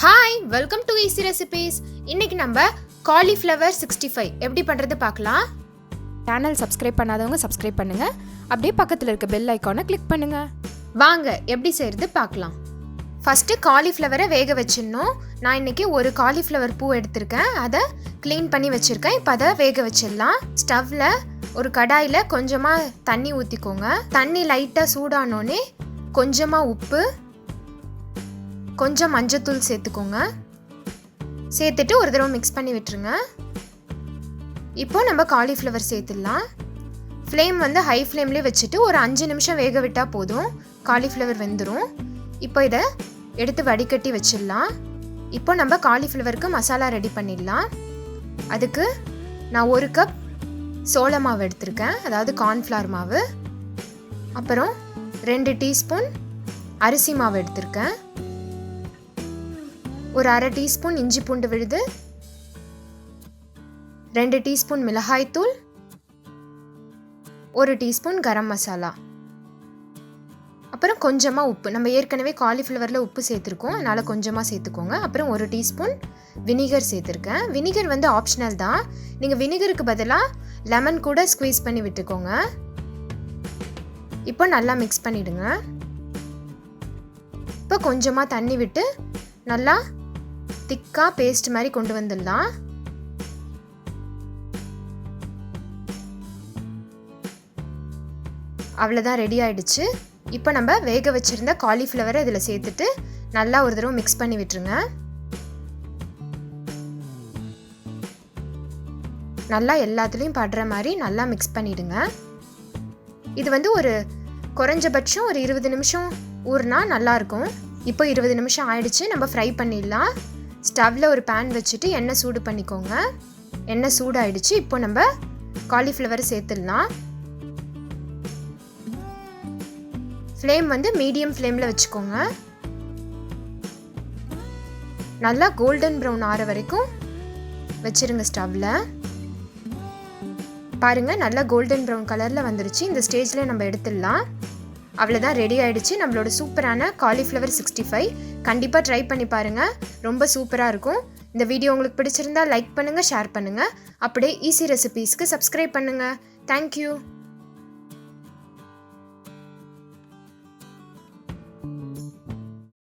Hi, welcome to easy recipes. இன்னைக்கு நம்ம cauliflower 65 எப்படி பண்ணுறது பார்க்கலாம். சேனல் சப்ஸ்கிரைப் பண்ணாதவங்க சப்ஸ்கிரைப் பண்ணுங்க. அப்படியே பக்கத்தில் இருக்க பெல் ஐக்கானை கிளிக் பண்ணுங்க. வாங்க எப்படி செய்கிறது பார்க்கலாம். ஃபஸ்ட்டு காலிஃப்ளவரை வேக வச்சிடணும். நான் இன்னைக்கு ஒரு காலிஃப்ளவர் பூ எடுத்திருக்கேன், அதை க்ளீன் பண்ணி வச்சுருக்கேன். இப்போ அதை வேக வச்சிடலாம். ஸ்டவ்வில் ஒரு கடாயில் கொஞ்சமாக தண்ணி ஊற்றிக்கோங்க. தண்ணி லைட்டாக சூடானோடனே கொஞ்சமாக உப்பு, கொஞ்சம் மஞ்சத்தூள் சேர்த்துக்கோங்க. சேர்த்துட்டு ஒரு தடவை மிக்ஸ் பண்ணி விட்டுருங்க. இப்போ நம்ம காலிஃப்ளவர் சேர்த்துடலாம். ஃப்ளேம் வந்து ஹை ஃப்ளேம்லேயே வச்சுட்டு ஒரு 5 நிமிஷம் வேக விட்டால் போதும், காலிஃப்ளவர் வெந்துடும். இப்போ இதை எடுத்து வடிகட்டி வச்சிடலாம். இப்போ நம்ம காலிஃப்ளவருக்கு மசாலா ரெடி பண்ணிடலாம். அதுக்கு நான் 1 கப் சோள மாவு எடுத்திருக்கேன், அதாவது கார்ன்ஃப்ளவர் மாவு. அப்புறம் 2 டீஸ்பூன் அரிசி மாவு எடுத்திருக்கேன். ஒரு அரை டீஸ்பூன் இஞ்சி பூண்டு விழுது, 2 டீஸ்பூன் மிளகாய்த்தூள், 1 டீஸ்பூன் கரம் மசாலா, அப்புறம் கொஞ்சமாக உப்பு. நம்ம ஏற்கனவே காலிஃப்ளவரில் உப்பு சேர்த்துருக்கோம், அதனால் கொஞ்சமாக சேர்த்துக்கோங்க. அப்புறம் 1 டீஸ்பூன் வினிகர் சேர்த்துருக்கேன். வினிகர் வந்து ஆப்ஷனல் தான். நீங்கள் வினிகருக்கு பதிலாக லெமன் கூட ஸ்குவீஸ் பண்ணி விட்டுக்கோங்க. இப்போ நல்லா மிக்ஸ் பண்ணிவிடுங்க. இப்போ கொஞ்சமாக தண்ணி விட்டு நல்லா திக்காக பேஸ்ட் மாதிரி கொண்டு வந்துடலாம். அவ்வளோதான், ரெடி ஆயிடுச்சு. இப்போ நம்ம வேக வச்சுருந்த காலிஃப்ளவரை இதில் சேர்த்துட்டு நல்லா ஒரு தடவை மிக்ஸ் பண்ணி விட்டுருங்க. நல்லா எல்லாத்துலேயும் படுற மாதிரி நல்லா மிக்ஸ் பண்ணிவிடுங்க. இது வந்து ஒரு குறைஞ்சபட்சம் ஒரு 20 நிமிஷம் ஊறினா நல்லாயிருக்கும். இப்போ 20 நிமிஷம் ஆயிடுச்சு, நம்ம ஃப்ரை பண்ணிடலாம். ஸ்டவ்வில் ஒரு பேன் வச்சுட்டு எண்ணெய் சூடு பண்ணிக்கோங்க. எண்ணெய் சூடாயிடுச்சு. இப்போ நம்ம காலிஃப்ளவரை சேர்த்துடலாம். ஃப்ளேம் வந்து மீடியம் ஃப்ளேமில் வச்சுக்கோங்க. நல்லா கோல்டன் ப்ரௌன் ஆற வரைக்கும் வச்சுருங்க ஸ்டவ்வில். பாருங்கள், நல்லா கோல்டன் ப்ரௌன் கலரில் வந்துருச்சு. இந்த ஸ்டேஜில் நம்ம எடுத்துடலாம். அவ்வளோதான், ரெடி ஆகிடுச்சு நம்மளோட சூப்பரான காலிஃப்ளவர் 65. கண்டிப்பாக ட்ரை பண்ணி பாருங்கள், ரொம்ப சூப்பராக இருக்கும். இந்த வீடியோ உங்களுக்கு பிடிச்சிருந்தா லைக் பண்ணுங்கள், ஷேர் பண்ணுங்கள். அப்படியே ஈஸி ரெசிபீஸ்க்கு சப்ஸ்கிரைப் பண்ணுங்கள். தேங்க்யூ.